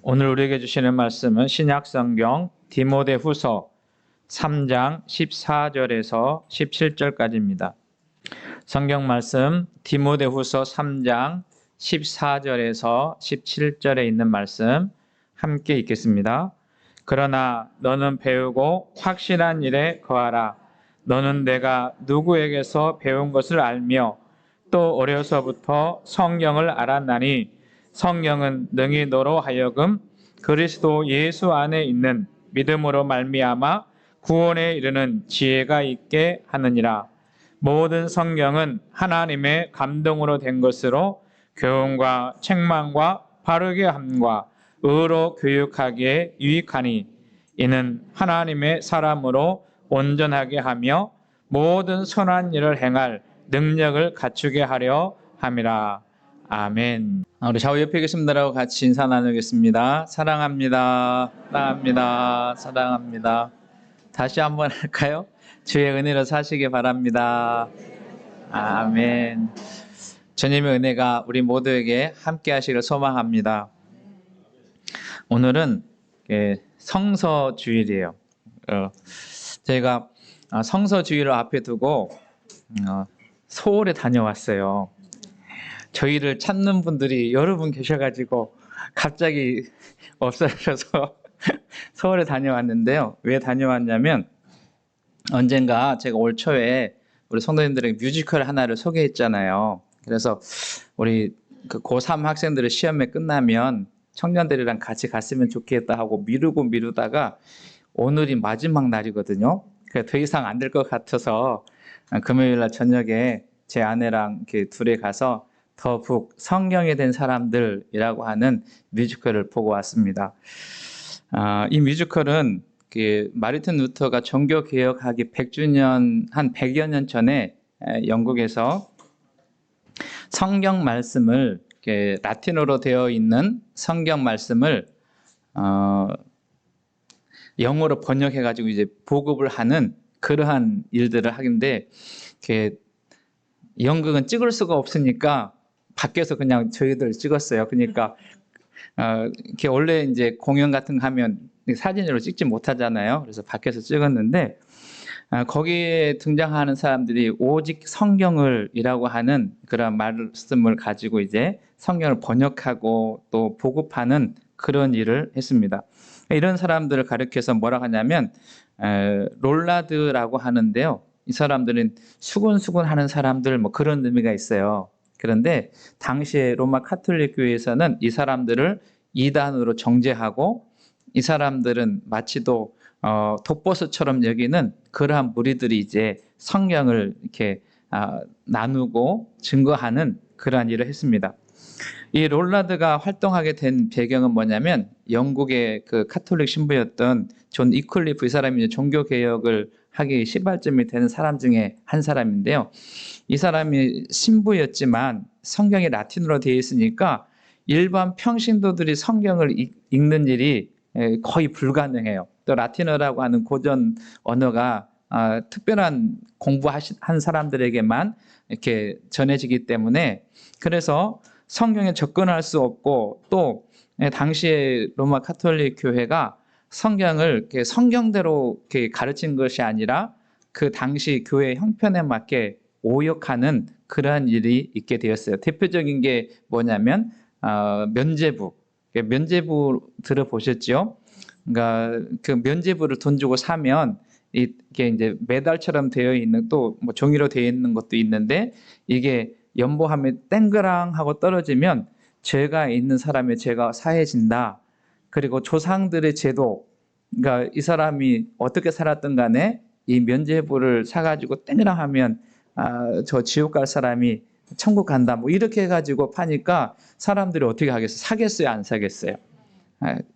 오늘 우리에게 주시는 말씀은 신약성경 디모데후서 3장 14절에서 17절까지입니다. 성경 말씀 디모데후서 3장 14절에서 17절에 있는 말씀 함께 읽겠습니다. 그러나 너는 배우고 확실한 일에 거하라. 너는 내가 누구에게서 배운 것을 알며 또 어려서부터 성경을 알았나니 성경은 능히 너로 하여금 그리스도 예수 안에 있는 믿음으로 말미암아 구원에 이르는 지혜가 있게 하느니라. 모든 성경은 하나님의 감동으로 된 것으로 교훈과 책망과 바르게 함과 의로 교육하기에 유익하니 이는 하나님의 사람으로 온전하게 하며 모든 선한 일을 행할 능력을 갖추게 하려 함이라. 아멘. 우리 좌우 옆에 계신 분들하고 같이 인사 나누겠습니다. 사랑합니다. 사랑합니다. 사랑합니다. 다시 한번 할까요? 주의 은혜로 사시기 바랍니다. 아멘. 주님의 은혜가 우리 모두에게 함께 하시기를 소망합니다. 오늘은 성서 주일이에요. 저희가 성서 주일을 앞에 두고 서울에 다녀왔어요. 저희를 찾는 분들이 여러 분 계셔가지고 갑자기 없어져서 서울에 다녀왔는데요. 왜 다녀왔냐면 언젠가 제가 올 초에 우리 성도님들에게 뮤지컬 하나를 소개했잖아요. 그래서 우리 그 고3 학생들의 시험이 끝나면 청년들이랑 같이 갔으면 좋겠다 하고 미루다가 오늘이 마지막 날이거든요. 그래서 더 이상 안 될 것 같아서 금요일 날 저녁에 제 아내랑 이렇게 둘이 가서 더 북 성경에 된 사람들이라고 하는 뮤지컬을 보고 왔습니다. 이 뮤지컬은 마르틴 루터가 종교 개혁하기 100주년 한 100여 년 전에 영국에서 성경 말씀을 라틴어로 되어 있는 성경 말씀을 영어로 번역해 가지고 이제 보급을 하는 그러한 일들을 하는데 연극은 찍을 수가 없으니까 밖에서 그냥 저희들 찍었어요. 그러니까 이렇게 원래 이제 공연 같은 거 하면 사진으로 찍지 못하잖아요. 그래서 밖에서 찍었는데 거기에 등장하는 사람들이 오직 성경을이라고 하는 그런 말씀을 가지고 이제 성경을 번역하고 또 보급하는 그런 일을 했습니다. 이런 사람들을 가리켜서 뭐라고 하냐면 롤라드라고 하는데요. 이 사람들은 수군수군하는 사람들 뭐 그런 의미가 있어요. 그런데 당시에 로마 카톨릭 교회에서는 이 사람들을 이단으로 정죄하고 이 사람들은 마치도 독보스처럼 여기는 그러한 무리들이 이제 성경을 이렇게 나누고 증거하는 그러한 일을 했습니다. 이 롤라드가 활동하게 된 배경은 뭐냐면 영국의 그 카톨릭 신부였던 존 이클리프 이 사람이 이제 종교 개혁을 하기 시발점이 되는 사람 중에 한 사람인데요. 이 사람이 신부였지만 성경이 라틴어로 되어 있으니까 일반 평신도들이 성경을 읽는 일이 거의 불가능해요. 또 라틴어라고 하는 고전 언어가 특별한 공부한 사람들에게만 이렇게 전해지기 때문에 그래서 성경에 접근할 수 없고 또 당시에 로마 카톨릭 교회가 성경을 성경대로 가르친 것이 아니라 그 당시 교회 형편에 맞게 오역하는 그러한 일이 있게 되었어요. 대표적인 게 뭐냐면 면죄부. 면죄부 들어보셨죠? 그러니까 그 면죄부를 돈 주고 사면 이게 이제 메달처럼 되어 있는 또 뭐 종이로 되어 있는 것도 있는데 이게 연보하면 땡그랑 하고 떨어지면 죄가 있는 사람의 죄가 사해진다. 그리고 조상들의 죄도 그러니까 이 사람이 어떻게 살았든 간에 이 면죄부를 사가지고 땡그랑 하면 저 지옥 갈 사람이 천국 간다. 뭐 이렇게 해가지고 파니까 사람들이 어떻게 하겠어요? 사겠어요? 안 사겠어요?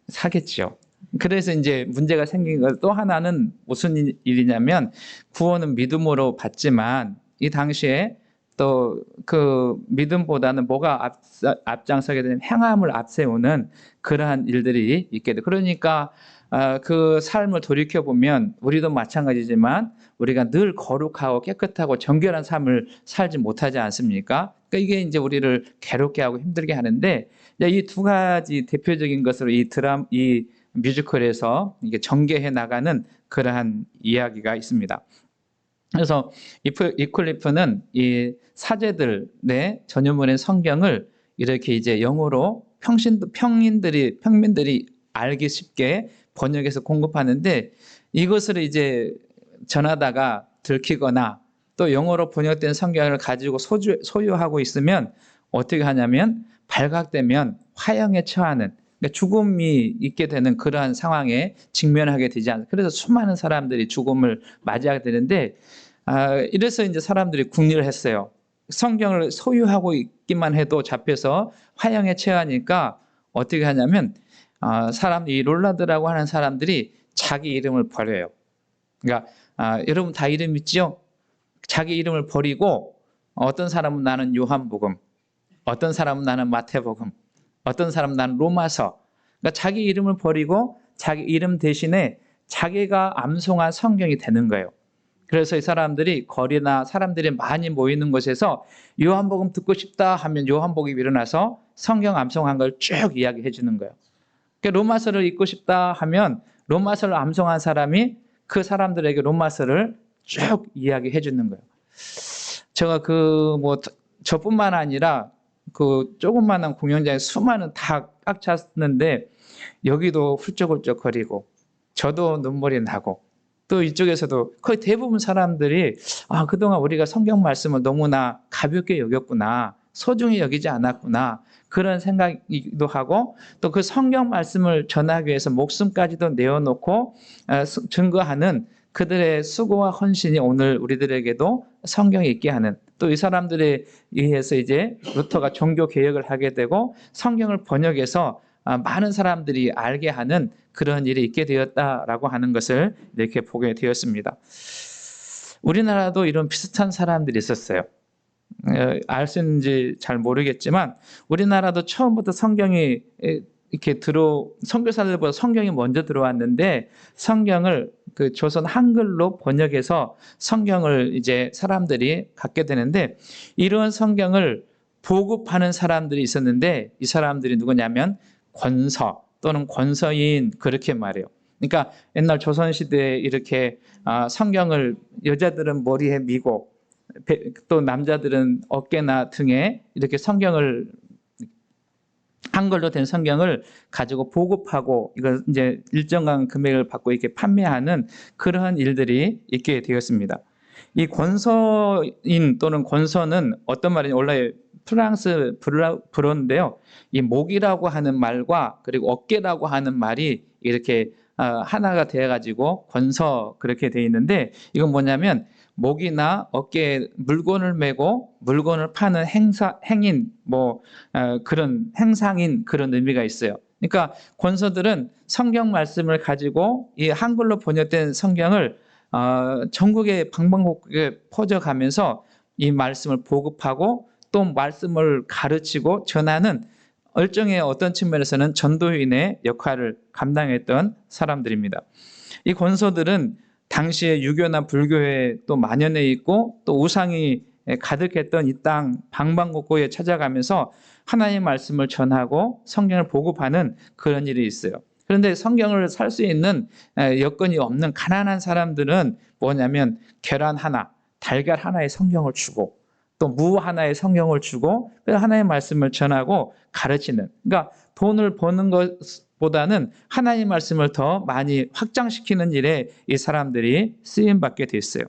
사겠죠. 그래서 이제 문제가 생긴 것 또 하나는 무슨 일이냐면 구원은 믿음으로 받지만 이 당시에 또 그 믿음보다는 뭐가 앞장서게 되면 행함을 앞세우는 그러한 일들이 있게 돼. 그러니까 그 삶을 돌이켜 보면 우리도 마찬가지지만 우리가 늘 거룩하고 깨끗하고 정결한 삶을 살지 못하지 않습니까? 그러니까 이게 이제 우리를 괴롭게 하고 힘들게 하는데, 이 두 가지 대표적인 것으로 이 뮤지컬에서 이게 전개해 나가는 그러한 이야기가 있습니다. 그래서 이클리프는 이 사제들의 전유물인 성경을 이렇게 이제 영어로 평민들이 알기 쉽게 번역해서 공급하는데, 이것을 이제 전하다가 들키거나 또 영어로 번역된 성경을 가지고 소유하고 있으면 어떻게 하냐면 발각되면 화형에 처하는, 그러니까 죽음이 있게 되는 그러한 상황에 직면하게 되지 않습니까? 그래서 수많은 사람들이 죽음을 맞이하게 되는데, 이래서 이제 사람들이 궁리를 했어요. 성경을 소유하고 있기만 해도 잡혀서 화형에 처하니까 어떻게 하냐면 이 롤라드라고 하는 사람들이 자기 이름을 버려요. 그러니까 여러분 다 이름 있죠? 자기 이름을 버리고 어떤 사람은 나는 요한복음, 어떤 사람은 나는 마태복음, 어떤 사람은 나는 로마서. 그러니까 자기 이름을 버리고 자기 이름 대신에 자기가 암송한 성경이 되는 거예요. 그래서 이 사람들이 거리나 사람들이 많이 모이는 곳에서 요한복음 듣고 싶다 하면 요한복음이 일어나서 성경 암송한 걸 쭉 이야기해 주는 거예요. 그러니까 로마서를 읽고 싶다 하면 로마서를 암송한 사람이 그 사람들에게 로마서를 쭉 이야기해 주는 거예요. 제가 저뿐만 아니라 그 조그마한 공연장에 수많은 다 꽉 찼는데 여기도 훌쩍훌쩍거리고 저도 눈물이 나고 또 이쪽에서도 거의 대부분 사람들이 그동안 우리가 성경 말씀을 너무나 가볍게 여겼구나, 소중히 여기지 않았구나, 그런 생각이기도 하고, 또 그 성경 말씀을 전하기 위해서 목숨까지도 내어놓고 증거하는 그들의 수고와 헌신이 오늘 우리들에게도 성경에 있게 하는, 또 이 사람들에 의해서 이제 루터가 종교 개혁을 하게 되고 성경을 번역해서 많은 사람들이 알게 하는 그런 일이 있게 되었다라고 하는 것을 이렇게 보게 되었습니다. 우리나라도 이런 비슷한 사람들이 있었어요. 알 수 있는지 잘 모르겠지만 우리나라도 처음부터 성경이 이렇게 선교사들보다 성경이 먼저 들어왔는데, 성경을 그 조선 한글로 번역해서 성경을 이제 사람들이 갖게 되는데, 이런 성경을 보급하는 사람들이 있었는데, 이 사람들이 누구냐면 권서 또는 권서인, 그렇게 말해요. 그러니까 옛날 조선시대에 이렇게 성경을 여자들은 머리에 미고 또 남자들은 어깨나 등에 이렇게 성경을, 한글로 된 성경을 가지고 보급하고 이걸 이제 일정한 금액을 받고 이렇게 판매하는 그러한 일들이 있게 되었습니다. 이 권서인 또는 권서는 어떤 말이냐, 원래 프랑스 불어인데요. 이 목이라고 하는 말과 그리고 어깨라고 하는 말이 이렇게 하나가 되어가지고 권서, 그렇게 되어 있는데, 이건 뭐냐면 목이나 어깨에 물건을 메고 물건을 파는 행인, 그런 행상인, 그런 의미가 있어요. 그러니까 권서들은 성경 말씀을 가지고 이 한글로 번역된 성경을 전국의 방방곡곡에 퍼져가면서 이 말씀을 보급하고 또 말씀을 가르치고 전하는 일종의 어떤 측면에서는 전도인의 역할을 감당했던 사람들입니다. 이 권서들은 당시에 유교나 불교에 또 만연해 있고 또 우상이 가득했던 이 땅 방방곡곡에 찾아가면서 하나님의 말씀을 전하고 성경을 보급하는 그런 일이 있어요. 그런데 성경을 살 수 있는 여건이 없는 가난한 사람들은 뭐냐면 계란 하나, 달걀 하나의 성경을 주고 또 무 하나의 성경을 주고 하나님의 말씀을 전하고 가르치는, 그러니까 돈을 버는 것보다는 하나님의 말씀을 더 많이 확장시키는 일에 이 사람들이 쓰임받게 됐어요.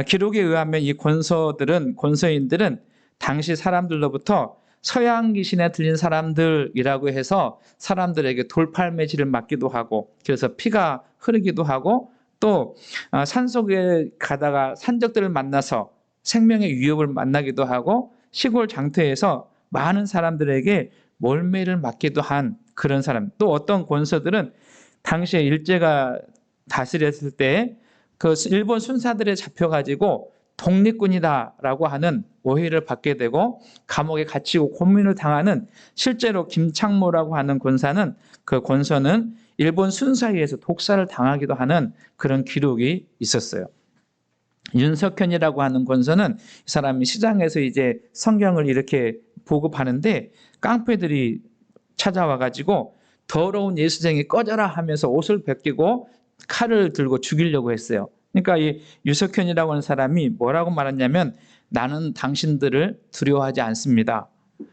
기록에 의하면 이 권서인들은 당시 사람들로부터 서양 귀신에 들린 사람들이라고 해서 사람들에게 돌팔매질을 맞기도 하고, 그래서 피가 흐르기도 하고, 또 산속에 가다가 산적들을 만나서 생명의 위협을 만나기도 하고, 시골 장터에서 많은 사람들에게 몰매를 맞기도 한 그런 사람. 또 어떤 권서들은 당시에 일제가 다스렸을 때 그 일본 순사들에 잡혀가지고 독립군이다라고 하는 오해를 받게 되고 감옥에 갇히고 고문을 당하는, 실제로 김창모라고 하는 권사는, 그 권서는 일본 순사에 의해서 독살을 당하기도 하는 그런 기록이 있었어요. 윤석현이라고 하는 권서는 이 사람이 시장에서 이제 성경을 이렇게 보급하는데 깡패들이 찾아와 가지고 더러운 예수쟁이 꺼져라 하면서 옷을 벗기고 칼을 들고 죽이려고 했어요. 그러니까 이 유석현이라고 하는 사람이 뭐라고 말했냐면, 나는 당신들을 두려워하지 않습니다.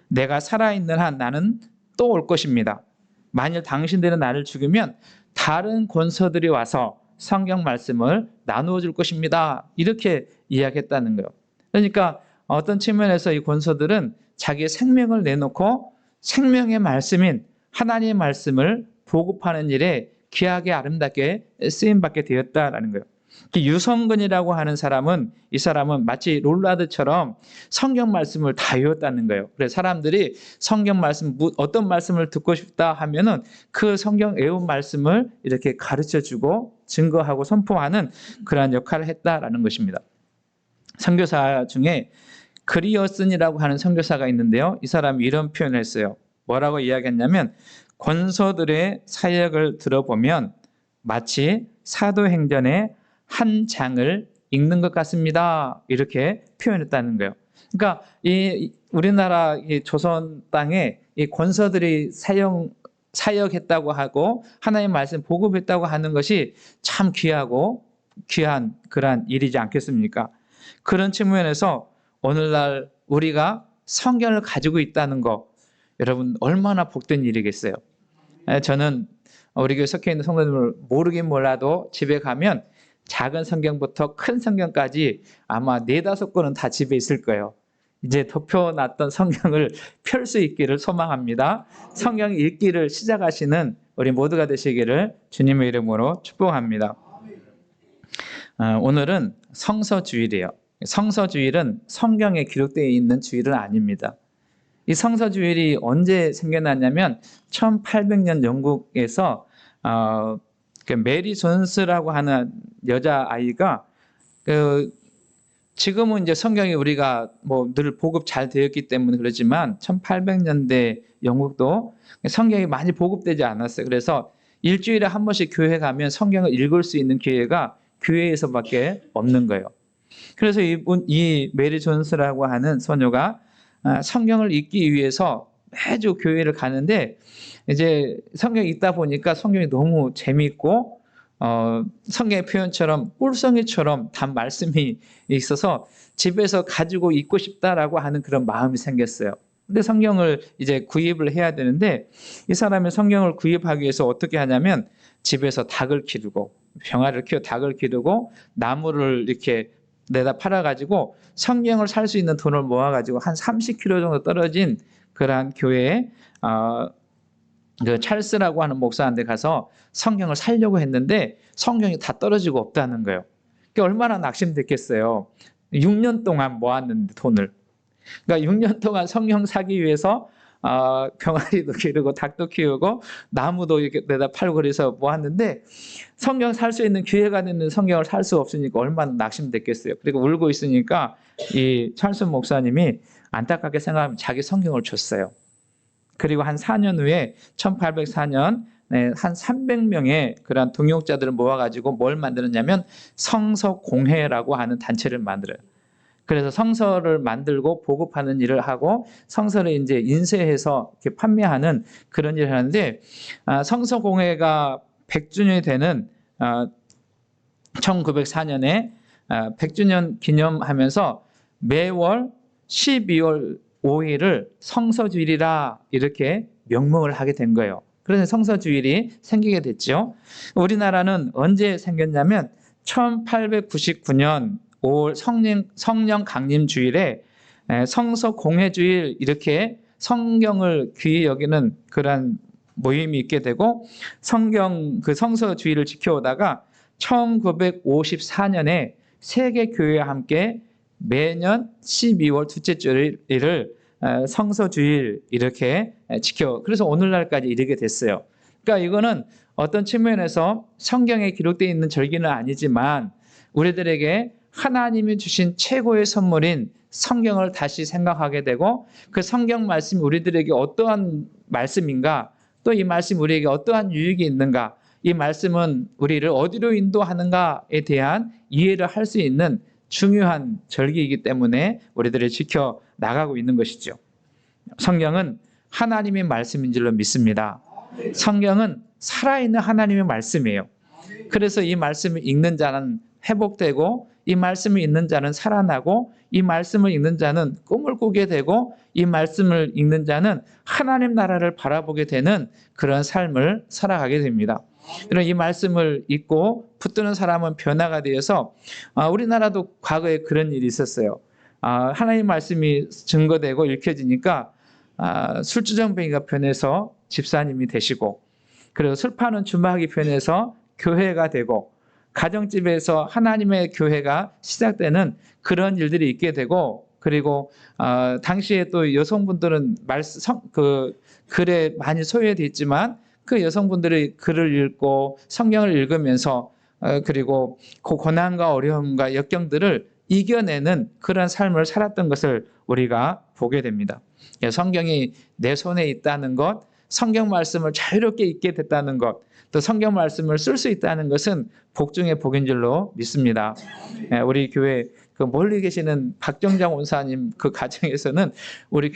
내가 살아있는 한 나는 또 올 것입니다. 만일 당신들이 나를 죽이면 다른 권서들이 와서 성경 말씀을 나누어 줄 것입니다. 이렇게 이야기했다는 거예요. 그러니까 어떤 측면에서 이 권서들은 자기의 생명을 내놓고 생명의 말씀인 하나님의 말씀을 보급하는 일에 귀하게 아름답게 쓰임받게 되었다라는 거예요. 유성근이라고 하는 사람은, 이 사람은 마치 롤라드처럼 성경 말씀을 다 외웠다는 거예요. 그래서 사람들이 성경 말씀, 어떤 말씀을 듣고 싶다 하면은 그 성경 외운 말씀을 이렇게 가르쳐주고 증거하고 선포하는 그러한 역할을 했다라는 것입니다. 선교사 중에 그리어슨이라고 하는 선교사가 있는데요. 이 사람이 이런 표현을 했어요. 뭐라고 이야기했냐면, 권서들의 사역을 들어보면 마치 사도행전의 한 장을 읽는 것 같습니다. 이렇게 표현했다는 거예요. 그러니까 이 우리나라 이 조선 땅에 이 권서들이 사역했다고 하고 하나님의 말씀 보급했다고 하는 것이 참 귀하고 귀한 그러한 일이지 않겠습니까? 그런 측면에서 오늘날 우리가 성경을 가지고 있다는 거, 여러분 얼마나 복된 일이겠어요. 저는 우리 교회 속해 있는 성도님을 모르긴 몰라도 집에 가면 작은 성경부터 큰 성경까지 아마 4-5권은 다 집에 있을 거예요. 이제 덮여놨던 성경을 펼 수 있기를 소망합니다. 성경 읽기를 시작하시는 우리 모두가 되시기를 주님의 이름으로 축복합니다. 오늘은 성서주일이에요. 성서주일은 성경에 기록되어 있는 주일은 아닙니다. 이 성서주일이 언제 생겨났냐면 1800년 영국에서 메리 존스라고 하는 여자아이가, 지금은 이제 성경이 우리가 뭐 늘 보급 잘 되었기 때문에 그러지만 1800년대 영국도 성경이 많이 보급되지 않았어요. 그래서 일주일에 한 번씩 교회 가면 성경을 읽을 수 있는 기회가 교회에서밖에 없는 거예요. 그래서 이 메리 존스라고 하는 소녀가 성경을 읽기 위해서 매주 교회를 가는데, 이제 성경 읽다 보니까 성경이 너무 재미있고 성경의 표현처럼 꿀성이처럼 단 말씀이 있어서 집에서 가지고 읽고 싶다라고 하는 그런 마음이 생겼어요. 근데 성경을 이제 구입을 해야 되는데, 이 사람이 성경을 구입하기 위해서 어떻게 하냐면 집에서 닭을 기르고 병아리를 키워 닭을 기르고 나무를 이렇게 내다 팔아가지고 성경을 살 수 있는 돈을 모아가지고 한 30km 정도 떨어진 그러한 교회에 그 찰스라고 하는 목사한테 가서 성경을 사려고 했는데 성경이 다 떨어지고 없다는 거예요. 그러니까 얼마나 낙심됐겠어요. 6년 동안 모았는데 돈을. 그러니까 6년 동안 성경 사기 위해서 병아리도 기르고 닭도 키우고 나무도 이렇게 내다 팔고 그래서 모았는데 성경 살 수 있는 기회가 되는 성경을 살 수 없으니까 얼마나 낙심됐겠어요. 그리고 울고 있으니까 이 찰스 목사님이 안타깝게 생각하면 자기 성경을 줬어요. 그리고 한 4년 후에 1804년 한 300명의 그런 동역자들을 모아가지고 뭘 만드느냐면 성서공회라고 하는 단체를 만들어요. 그래서 성서를 만들고 보급하는 일을 하고 성서를 이제 인쇄해서 이렇게 판매하는 그런 일을 하는데, 성서공회가 100주년이 되는 1904년에 100주년 기념하면서 매월 12월 5일을 성서주일이라 이렇게 명명을 하게 된 거예요. 그래서 성서주일이 생기게 됐죠. 우리나라는 언제 생겼냐면 1899년 5월 성령 강림 주일에 성서공회주일 이렇게 성경을 귀히 여기는 그런 모임이 있게 되고, 그 성서주일을 지켜오다가 1954년에 세계 교회와 함께 매년 12월 둘째 주일을 성서주일 이렇게 그래서 오늘날까지 이르게 됐어요. 그러니까 이거는 어떤 측면에서 성경에 기록되어 있는 절기는 아니지만 우리들에게 하나님이 주신 최고의 선물인 성경을 다시 생각하게 되고 그 성경 말씀이 우리들에게 어떠한 말씀인가, 또 이 말씀이 우리에게 어떠한 유익이 있는가, 이 말씀은 우리를 어디로 인도하는가에 대한 이해를 할 수 있는 중요한 절기이기 때문에 우리들을 지켜 나가고 있는 것이죠. 성경은 하나님의 말씀인 줄로 믿습니다. 성경은 살아있는 하나님의 말씀이에요. 그래서 이 말씀을 읽는 자는 회복되고, 이 말씀을 읽는 자는 살아나고, 이 말씀을 읽는 자는 꿈을 꾸게 되고, 이 말씀을 읽는 자는 하나님 나라를 바라보게 되는 그런 삶을 살아가게 됩니다. 이런 이 말씀을 읽고 붙드는 사람은 변화가 되어서 우리나라도 과거에 그런 일이 있었어요. 하나님 말씀이 증거되고 읽혀지니까 술주정뱅이가 변해서 집사님이 되시고, 그리고 술 파는 주막이 변해서 교회가 되고, 가정집에서 하나님의 교회가 시작되는 그런 일들이 있게 되고, 그리고 당시에 또 여성분들은 글에 많이 소외되어 있지만 그 여성분들이 글을 읽고 성경을 읽으면서 그리고 그 고난과 어려움과 역경들을 이겨내는 그런 삶을 살았던 것을 우리가 보게 됩니다. 성경이 내 손에 있다는 것, 성경 말씀을 자유롭게 읽게 됐다는 것, 또 성경 말씀을 쓸 수 있다는 것은 복 중에 복인 줄로 믿습니다. 우리 교회 그 멀리 계시는 박정장 원사님 그 가정에서는 우리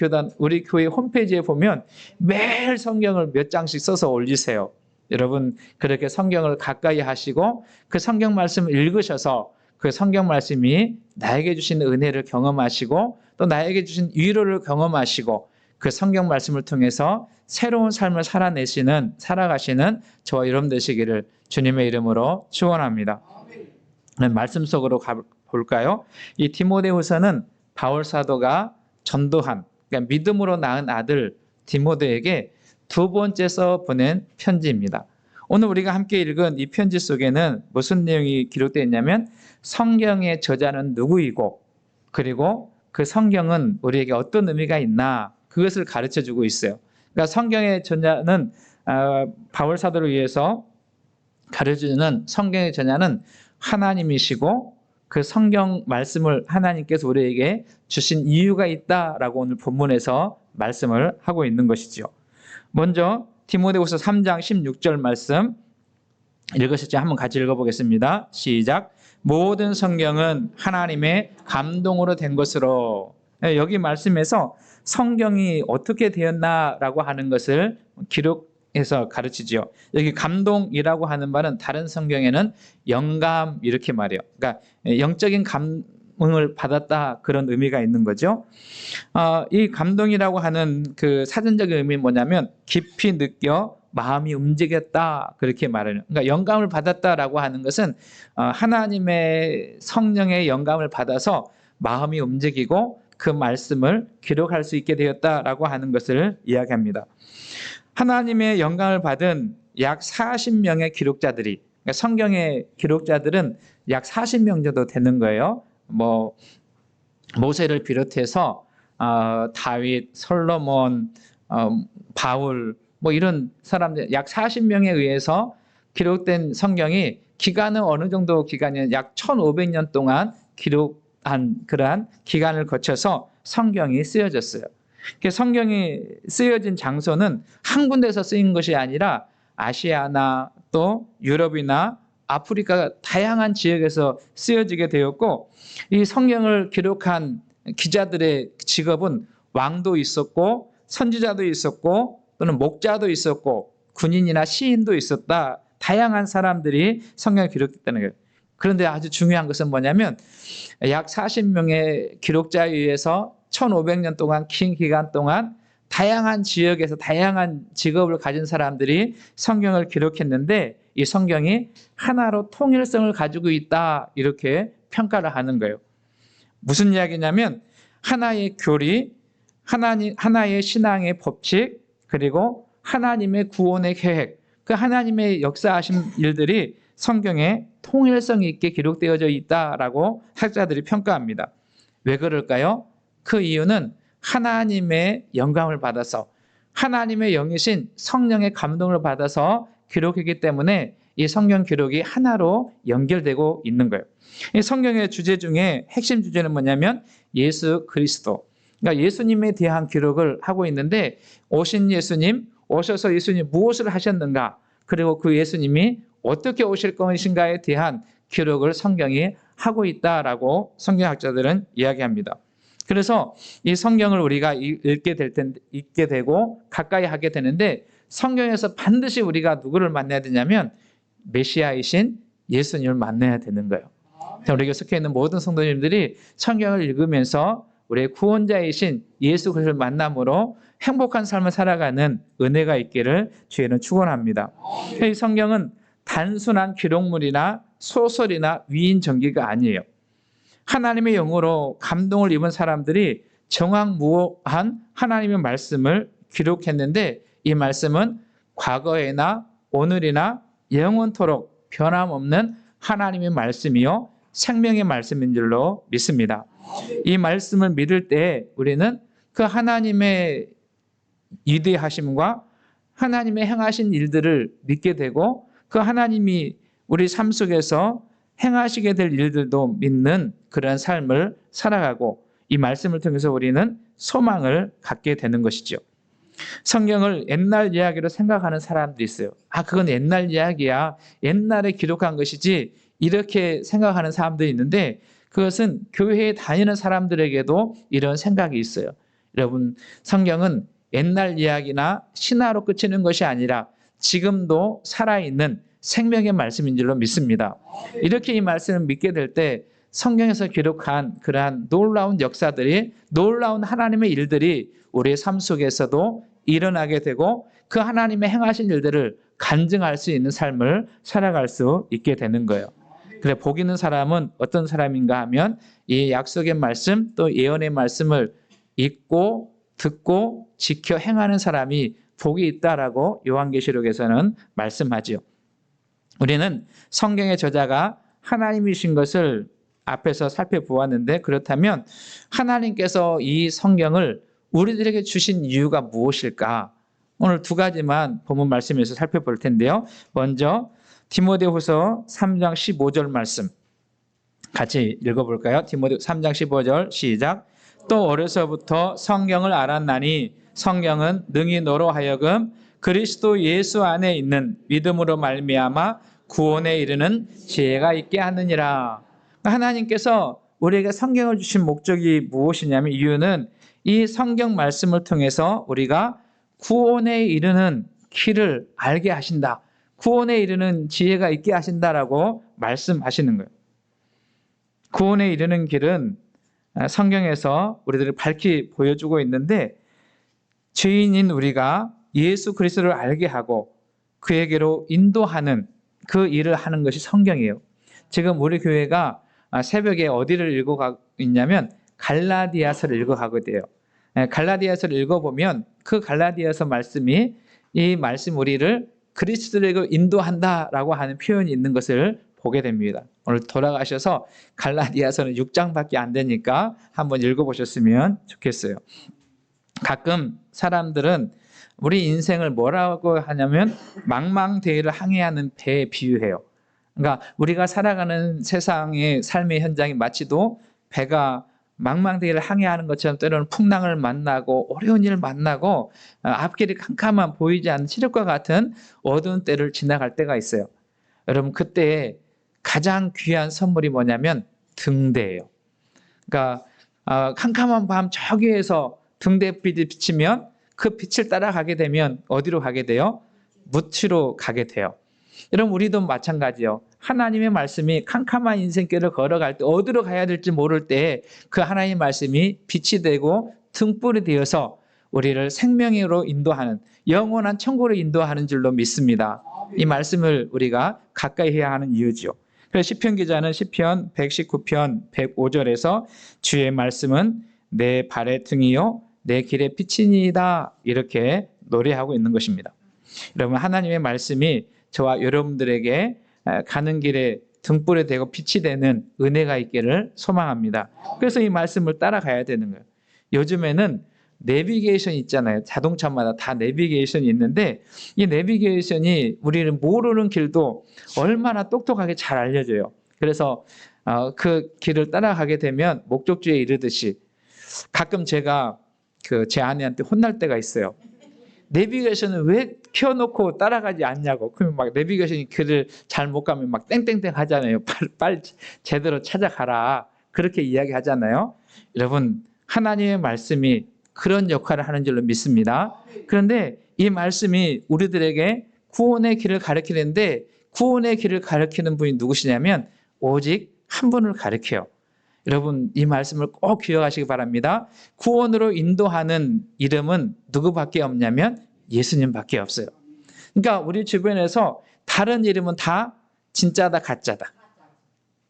교회 홈페이지에 보면 매일 성경을 몇 장씩 써서 올리세요. 여러분 그렇게 성경을 가까이 하시고 그 성경 말씀을 읽으셔서 그 성경 말씀이 나에게 주신 은혜를 경험하시고 또 나에게 주신 위로를 경험하시고 그 성경 말씀을 통해서 새로운 삶을 살아가시는 저와 여러분 되시기를 주님의 이름으로 축원합니다. 말씀 속으로 가볼까요? 이 디모데후서는 바울 사도가 전도한, 그러니까 믿음으로 낳은 아들 디모데에게 두 번째서 보낸 편지입니다. 오늘 우리가 함께 읽은 이 편지 속에는 무슨 내용이 기록되어 있냐면 성경의 저자는 누구이고, 그리고 그 성경은 우리에게 어떤 의미가 있나, 그것을 가르쳐주고 있어요. 그러니까 성경의 저자는 바울 사도를 위해서 가르쳐주는 성경의 저자는 하나님이시고, 그 성경 말씀을 하나님께서 우리에게 주신 이유가 있다라고 오늘 본문에서 말씀을 하고 있는 것이죠. 먼저 디모데후서 3장 16절 말씀 읽으셨죠? 한번 같이 읽어보겠습니다. 시작. 모든 성경은 하나님의 감동으로 된 것으로. 여기 말씀에서 성경이 어떻게 되었나라고 하는 것을 기록해서 가르치죠. 여기 감동이라고 하는 말은 다른 성경에는 영감 이렇게 말해요. 그러니까 영적인 감흥을 받았다, 그런 의미가 있는 거죠. 이 감동이라고 하는 그 사전적인 의미는 뭐냐면 깊이 느껴 마음이 움직였다, 그렇게 말해요. 그러니까 영감을 받았다라고 하는 것은 하나님의 성령의 영감을 받아서 마음이 움직이고 그 말씀을 기록할 수 있게 되었다라고 하는 것을 이야기합니다. 하나님의 영감을 받은 약 40명의 기록자들이, 그러니까 성경의 기록자들은 약 40명 정도 되는 거예요. 모세를 비롯해서 다윗, 솔로몬, 바울, 이런 사람들 약 40명에 의해서 기록된 성경이 기간은 어느 정도 기간이냐, 약 1500년 동안 기록한 그러한 기간을 거쳐서 성경이 쓰여졌어요. 성경이 쓰여진 장소는 한 군데서 쓰인 것이 아니라 아시아나 또 유럽이나 아프리카 다양한 지역에서 쓰여지게 되었고, 이 성경을 기록한 기자들의 직업은 왕도 있었고 선지자도 있었고 또는 목자도 있었고 군인이나 시인도 있었다. 다양한 사람들이 성경을 기록했다는 거예요. 그런데 아주 중요한 것은 뭐냐면 약 40명의 기록자에 의해서 1500년 동안 긴 기간 동안 다양한 지역에서 다양한 직업을 가진 사람들이 성경을 기록했는데 이 성경이 하나로 통일성을 가지고 있다, 이렇게 평가를 하는 거예요. 무슨 이야기냐면 하나의 교리, 하나의 신앙의 법칙, 그리고 하나님의 구원의 계획, 그 하나님의 역사하신 일들이 성경에 통일성 있게 기록되어져 있다라고 학자들이 평가합니다. 왜 그럴까요? 그 이유는 하나님의 영감을 받아서, 하나님의 영이신 성령의 감동을 받아서 기록했기 때문에 이 성경 기록이 하나로 연결되고 있는 거예요. 이 성경의 주제 중에 핵심 주제는 뭐냐면 예수 그리스도. 그러니까 예수님에 대한 기록을 하고 있는데 오신 예수님, 오셔서 예수님 무엇을 하셨는가, 그리고 그 예수님이 어떻게 오실 것인가에 대한 기록을 성경이 하고 있다라고 성경학자들은 이야기합니다. 그래서 이 성경을 우리가 읽게 되고 가까이 하게 되는데 성경에서 반드시 우리가 누구를 만나야 되냐면 메시아이신 예수님을 만나야 되는 거예요. 우리가 속해 있는 모든 성도님들이 성경을 읽으면서 우리의 구원자이신 예수 그리스도를 만남으로 행복한 삶을 살아가는 은혜가 있기를 주에는 축원합니다. 이 성경은 단순한 기록물이나 소설이나 위인 전기가 아니에요. 하나님의 영으로 감동을 입은 사람들이 정확무한 하나님의 말씀을 기록했는데 이 말씀은 과거에나 오늘이나 영원토록 변함없는 하나님의 말씀이요 생명의 말씀인 줄로 믿습니다. 이 말씀을 믿을 때 우리는 그 하나님의 위대하심과 하나님의 행하신 일들을 믿게 되고 그 하나님이 우리 삶 속에서 행하시게 될 일들도 믿는 그런 삶을 살아가고 이 말씀을 통해서 우리는 소망을 갖게 되는 것이죠. 성경을 옛날 이야기로 생각하는 사람도 있어요. 그건 옛날 이야기야. 옛날에 기록한 것이지 이렇게 생각하는 사람도 있는데 그것은 교회에 다니는 사람들에게도 이런 생각이 있어요. 여러분, 성경은 옛날 이야기나 신화로 끝이는 것이 아니라 지금도 살아있는 생명의 말씀인 줄로 믿습니다. 이렇게 이 말씀을 믿게 될 때 성경에서 기록한 그러한 놀라운 역사들이, 놀라운 하나님의 일들이 우리의 삶 속에서도 일어나게 되고 그 하나님의 행하신 일들을 간증할 수 있는 삶을 살아갈 수 있게 되는 거예요. 그래, 복 있는 사람은 어떤 사람인가 하면 이 약속의 말씀 또 예언의 말씀을 읽고 듣고 지켜 행하는 사람이 복이 있다라고 요한계시록에서는 말씀하지요. 우리는 성경의 저자가 하나님이신 것을 앞에서 살펴보았는데 그렇다면 하나님께서 이 성경을 우리들에게 주신 이유가 무엇일까? 오늘 두 가지만 본문 말씀에서 살펴볼 텐데요. 먼저 디모데후서 3장 15절 말씀 같이 읽어볼까요? 디모데 3장 15절 시작. 또 어려서부터 성경을 알았나니 성경은 능히 너로 하여금 그리스도 예수 안에 있는 믿음으로 말미암아 구원에 이르는 지혜가 있게 하느니라. 하나님께서 우리에게 성경을 주신 목적이 무엇이냐면 이유는 이 성경 말씀을 통해서 우리가 구원에 이르는 길을 알게 하신다. 구원에 이르는 지혜가 있게 하신다라고 말씀하시는 거예요. 구원에 이르는 길은 성경에서 우리들을 밝히 보여주고 있는데 죄인인 우리가 예수 그리스도를 알게 하고 그에게로 인도하는 그 일을 하는 것이 성경이에요. 지금 우리 교회가 새벽에 어디를 읽어가고 있냐면 갈라디아서를 읽어가고 돼요. 갈라디아서를 읽어보면 그 갈라디아서 말씀이 이 말씀 우리를 그리스도에게 인도한다라고 하는 표현이 있는 것을 보게 됩니다. 오늘 돌아가셔서 갈라디아서는 6장밖에 안 되니까 한번 읽어보셨으면 좋겠어요. 가끔 사람들은 우리 인생을 뭐라고 하냐면 망망대해를 항해하는 배에 비유해요. 그러니까 우리가 살아가는 세상의 삶의 현장이 마치도 배가 망망대해를 항해하는 것처럼 때로는 풍랑을 만나고 어려운 일을 만나고 앞길이 캄캄한 보이지 않는 칠흑과 같은 어두운 때를 지나갈 때가 있어요. 여러분 그때 가장 귀한 선물이 뭐냐면 등대예요. 그러니까 캄캄한 밤 저기에서 등대빛이 비치면 그 빛을 따라가게 되면 어디로 가게 돼요? 무치로 가게 돼요. 여러분 우리도 마찬가지요. 하나님의 말씀이 캄캄한 인생길을 걸어갈 때 어디로 가야 될지 모를 때 그 하나님의 말씀이 빛이 되고 등불이 되어서 우리를 생명으로 인도하는 영원한 천국으로 인도하는 줄로 믿습니다. 이 말씀을 우리가 가까이 해야 하는 이유죠. 그래서 시편 기자는 시편 119편 105절에서 주의 말씀은 내 발의 등이요 내 길의 빛이니이다 이렇게 노래하고 있는 것입니다. 여러분 하나님의 말씀이 저와 여러분들에게 가는 길에 등불이 되고 빛이 되는 은혜가 있기를 소망합니다. 그래서 이 말씀을 따라가야 되는 거예요. 요즘에는 내비게이션 있잖아요. 자동차마다 다 내비게이션이 있는데 이 내비게이션이 우리는 모르는 길도 얼마나 똑똑하게 잘 알려줘요. 그래서 그 길을 따라가게 되면 목적지에 이르듯이 가끔 제가 제 아내한테 혼날 때가 있어요. 내비게이션을 왜 켜놓고 따라가지 않냐고. 그러면 막 내비게이션이 길을 잘 못 가면 막 땡땡땡 하잖아요. 빨리 제대로 찾아가라. 그렇게 이야기하잖아요. 여러분, 하나님의 말씀이 그런 역할을 하는 줄로 믿습니다. 그런데 이 말씀이 우리들에게 구원의 길을 가르치는데 구원의 길을 가르치는 분이 누구시냐면 오직 한 분을 가르쳐요. 여러분, 이 말씀을 꼭 기억하시기 바랍니다. 구원으로 인도하는 이름은 누구밖에 없냐면 예수님밖에 없어요. 그러니까 우리 주변에서 다른 이름은 다 진짜다, 가짜다.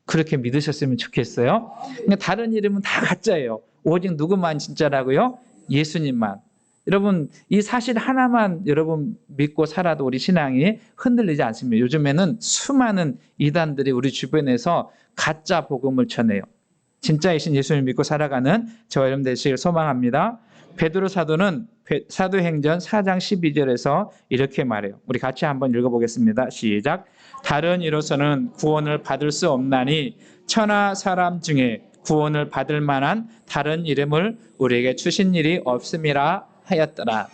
그렇게 믿으셨으면 좋겠어요. 그러니까 다른 이름은 다 가짜예요. 오직 누구만 진짜라고요? 예수님만. 여러분, 이 사실 하나만 여러분 믿고 살아도 우리 신앙이 흔들리지 않습니다. 요즘에는 수많은 이단들이 우리 주변에서 가짜 복음을 전해요. 진짜이신 예수님을 믿고 살아가는 저와 여러분 되시길 소망합니다. 베드로 사도는 사도행전 4장 12절에서 이렇게 말해요. 우리 같이 한번 읽어보겠습니다. 시작. 다른 이로서는 구원을 받을 수 없나니 천하 사람 중에 구원을 받을 만한 다른 이름을 우리에게 주신 일이 없음이라 하였더라.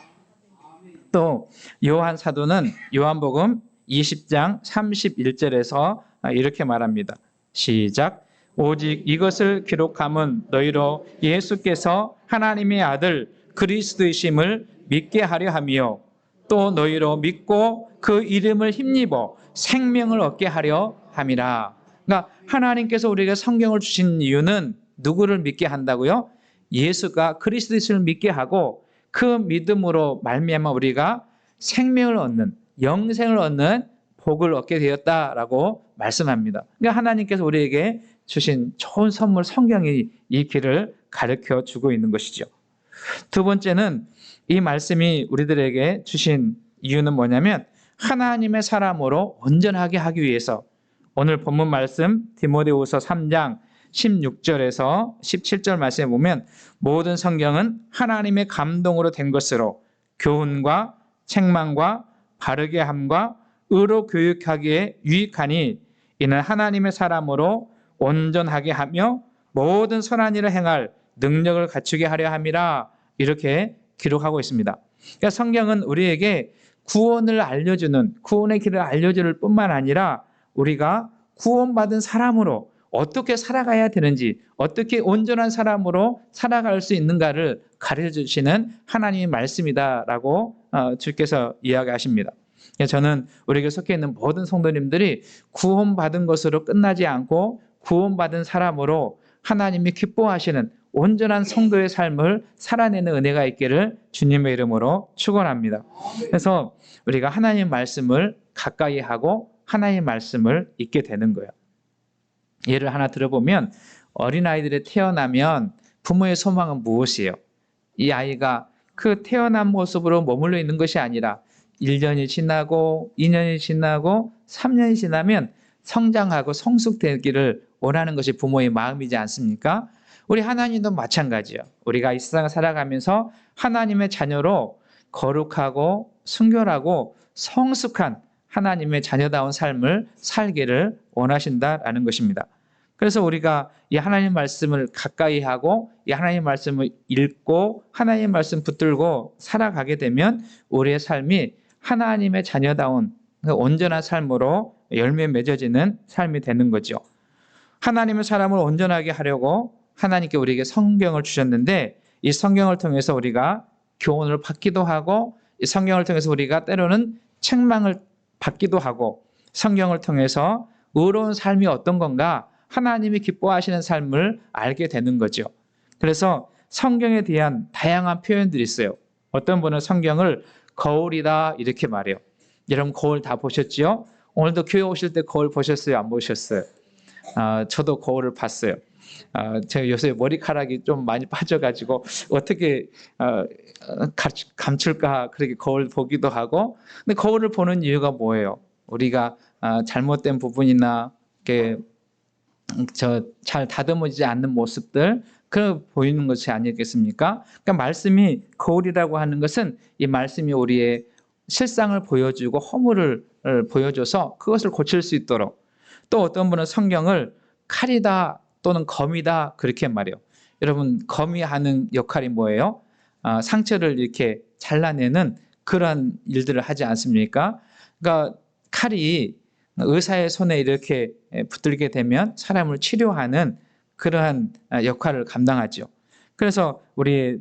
또 요한 사도는 요한복음 20장 31절에서 이렇게 말합니다. 시작. 오직 이것을 기록함은 너희로 예수께서 하나님의 아들 그리스도이심을 믿게 하려 함이요 또 너희로 믿고 그 이름을 힘입어 생명을 얻게 하려 함이라. 그러니까 하나님께서 우리에게 성경을 주신 이유는 누구를 믿게 한다고요? 예수가 그리스도이심을 믿게 하고 그 믿음으로 말미암아 우리가 생명을 얻는, 영생을 얻는 복을 얻게 되었다라고 말씀합니다. 그러니까 하나님께서 우리에게 주신 좋은 선물 성경이 이 길을 가르쳐 주고 있는 것이죠. 두 번째는 이 말씀이 우리들에게 주신 이유는 뭐냐면 하나님의 사람으로 온전하게 하기 위해서 오늘 본문 말씀 디모데후서 3장 16절에서 17절 말씀에 보면 모든 성경은 하나님의 감동으로 된 것으로 교훈과 책망과 바르게 함과 의로 교육하기에 유익하니 이는 하나님의 사람으로 온전하게 하며 모든 선한 일을 행할 능력을 갖추게 하려 함이라 이렇게 기록하고 있습니다. 그러니까 성경은 우리에게 구원을 알려주는 구원의 길을 알려줄 뿐만 아니라 우리가 구원받은 사람으로 어떻게 살아가야 되는지 어떻게 온전한 사람으로 살아갈 수 있는가를 가르쳐주시는 하나님의 말씀이다라고 주께서 이야기하십니다. 저는 우리에게 속해 있는 모든 성도님들이 구원받은 것으로 끝나지 않고 구원받은 사람으로 하나님이 기뻐하시는 온전한 성도의 삶을 살아내는 은혜가 있기를 주님의 이름으로 축원합니다. 그래서 우리가 하나님의 말씀을 가까이 하고 하나님의 말씀을 잊게 되는 거예요. 예를 하나 들어보면 어린아이들이 태어나면 부모의 소망은 무엇이에요? 이 아이가 그 태어난 모습으로 머물러 있는 것이 아니라 1년이 지나고 2년이 지나고 3년이 지나면 성장하고 성숙되기를 원하는 것이 부모의 마음이지 않습니까? 우리 하나님도 마찬가지예요. 우리가 이 세상을 살아가면서 하나님의 자녀로 거룩하고 순결하고 성숙한 하나님의 자녀다운 삶을 살기를 원하신다라는 것입니다. 그래서 우리가 이 하나님 말씀을 가까이 하고 이 하나님 말씀을 읽고 하나님 말씀 붙들고 살아가게 되면 우리의 삶이 하나님의 자녀다운 온전한 삶으로 열매 맺어지는 삶이 되는 거죠. 하나님의 사람을 온전하게 하려고 하나님께 우리에게 성경을 주셨는데 이 성경을 통해서 우리가 교훈을 받기도 하고 이 성경을 통해서 우리가 때로는 책망을 받기도 하고 성경을 통해서 의로운 삶이 어떤 건가 하나님이 기뻐하시는 삶을 알게 되는 거죠. 그래서 성경에 대한 다양한 표현들이 있어요. 어떤 분은 성경을 거울이다 이렇게 말해요. 여러분 거울 다 보셨죠? 오늘도 교회 오실 때 거울 보셨어요? 안 보셨어요? 저도 거울을 봤어요. 제가 요새 머리카락이 좀 많이 빠져가지고 어떻게 감출까 그렇게 거울 보기도 하고. 근데 거울을 보는 이유가 뭐예요? 우리가 잘못된 부분이나 잘 다듬어지지 않는 모습들 그 보이는 것이 아니겠습니까? 그러니까 말씀이 거울이라고 하는 것은 이 말씀이 우리의 실상을 보여주고 허물을 보여줘서 그것을 고칠 수 있도록, 또 어떤 분은 성경을 칼이다 또는 검이다 그렇게 말해요. 여러분, 검이 하는 역할이 뭐예요? 상처를 이렇게 잘라내는 그런 일들을 하지 않습니까? 그러니까 칼이 의사의 손에 이렇게 붙들게 되면 사람을 치료하는 그러한 역할을 감당하죠. 그래서 우리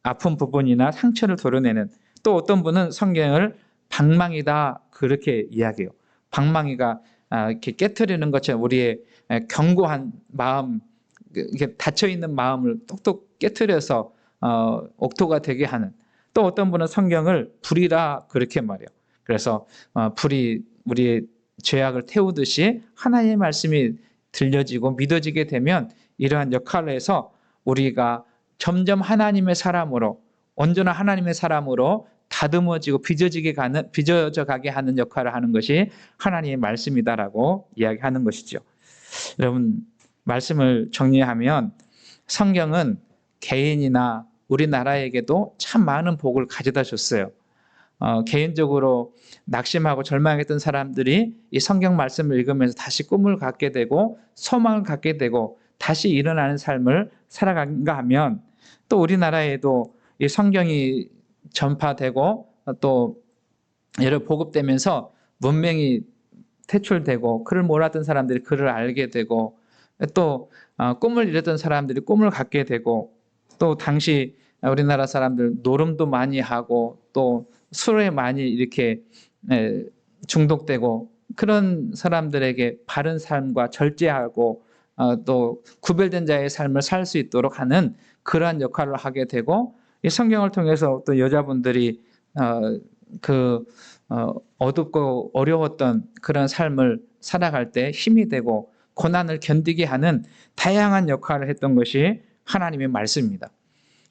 아픈 부분이나 상처를 도려내는, 또 어떤 분은 성경을 방망이다 그렇게 이야기해요. 방망이가 이렇게 깨트리는 것처럼 우리의 견고한 마음, 이렇게 닫혀 있는 마음을 똑똑 깨트려서 옥토가 되게 하는. 또 어떤 분은 성경을 불이라 그렇게 말해요. 그래서 불이 우리의 죄악을 태우듯이 하나님의 말씀이 들려지고 믿어지게 되면 이러한 역할을 해서 우리가 점점 하나님의 사람으로, 온전한 하나님의 사람으로 다듬어지고 빚어져 가게 하는 역할을 하는 것이 하나님의 말씀이다라고 이야기하는 것이죠. 여러분, 말씀을 정리하면 성경은 개인이나 우리나라에게도 참 많은 복을 가져다 줬어요. 개인적으로 낙심하고 절망했던 사람들이 이 성경 말씀을 읽으면서 다시 꿈을 갖게 되고 소망을 갖게 되고 다시 일어나는 삶을 살아간가 하면, 또 우리나라에도 이 성경이 전파되고 또 여러 보급되면서 문명이 퇴출되고 글을 몰랐던 사람들이 글을 알게 되고, 또 꿈을 이뤘던 사람들이 꿈을 갖게 되고, 또 당시 우리나라 사람들 노름도 많이 하고 또 술에 많이 이렇게 중독되고, 그런 사람들에게 바른 삶과 절제하고 또 구별된 자의 삶을 살 수 있도록 하는 그러한 역할을 하게 되고, 이 성경을 통해서 또 여자분들이 어둡고 어려웠던 그런 삶을 살아갈 때 힘이 되고 고난을 견디게 하는 다양한 역할을 했던 것이 하나님의 말씀입니다.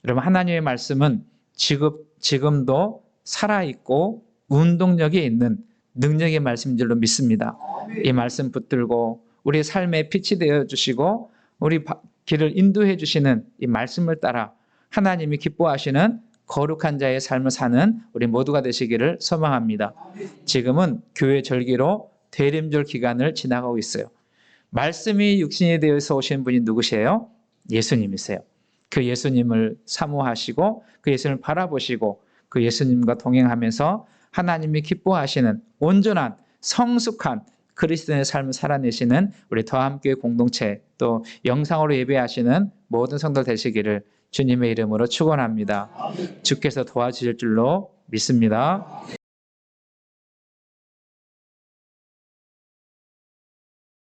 여러분, 하나님의 말씀은 지금도 살아있고 운동력이 있는 능력의 말씀인 줄로 믿습니다. 이 말씀 붙들고 우리 삶의 빛이 되어주시고 우리 길을 인도해 주시는 이 말씀을 따라 하나님이 기뻐하시는 거룩한 자의 삶을 사는 우리 모두가 되시기를 소망합니다. 지금은 교회 절기로 대림절 기간을 지나가고 있어요. 말씀이 육신이 되어서 오신 분이 누구세요? 예수님이세요. 그 예수님을 사모하시고 그 예수님을 바라보시고 그 예수님과 동행하면서 하나님이 기뻐하시는 온전한 성숙한 그리스도의 삶을 살아내시는 우리 더함교회 공동체, 또 영상으로 예배하시는 모든 성도 되시기를 주님의 이름으로 축원합니다. 주께서 도와주실 줄로 믿습니다.